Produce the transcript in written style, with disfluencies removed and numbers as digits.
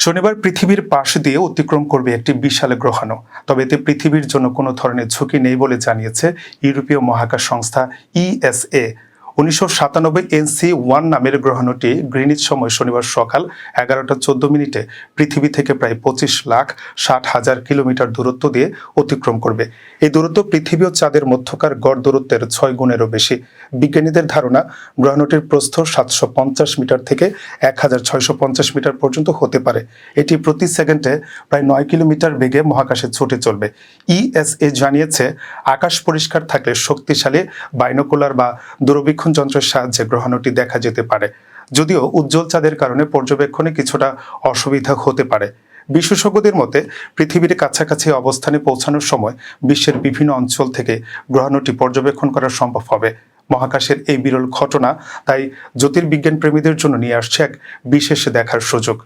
শনিবার পৃথিবীর পাশ দিয়ে অতিক্রম করবে একটি বিশাল গ্রহাণু। তবে এতে পৃথিবীর জন্য কোনো ধরনের ঝুঁকি নেই বলে জানিয়েছে ইউরোপীয় মহাকাশ সংস্থা ইএসএ। 1997 NC-1 নামের গ্রহাণুটি গ্রিনিচ সময় শনিবার সকাল 11টা 14 মিনিটে পৃথিবী থেকে প্রায় 25,60,000 কিলোমিটার দূরত্ব দিয়ে অতিক্রম করবে। এই দূরত্ব পৃথিবী ও চাঁদের মধ্যকার গড় দূরত্বের 6 গুণেরও বেশি। বিজ্ঞানীদের ধারণা, গ্রহাণুটির প্রস্থ 750 মিটার থেকে 1650 মিটার পর্যন্ত হতে পারে। এটি প্রতি সেকেন্ডে প্রায় 9 কিলোমিটার বেগে মহাকাশে ছুটে চলবে। ইএসএ জানিয়েছে, আকাশ পরিষ্কার থাকলে শক্তিশালী বাইনোকুলার বা দূরবীক্ষণ যন্ত্রের সাহায্যে গ্রহাণুটি দেখা যেতে পারে। যদিও উজ্জ্বল চাঁদের কারণে পর্যবেক্ষণে কিছুটা অসুবিধা হতে পারে। বিশেষজ্ঞদের মতে, পৃথিবীর কাছাকাছি অবস্থানে পৌঁছানোর সময় বিশ্বের বিভিন্ন অঞ্চল থেকে গ্রহাণুটি পর্যবেক্ষণ করা সম্ভব হবে। মহাকাশের এই বিরল ঘটনা তাই জ্যোতির্বিজ্ঞান প্রেমীদের জন্য নিয়ে আসছে এক বিশেষ দেখার সুযোগ।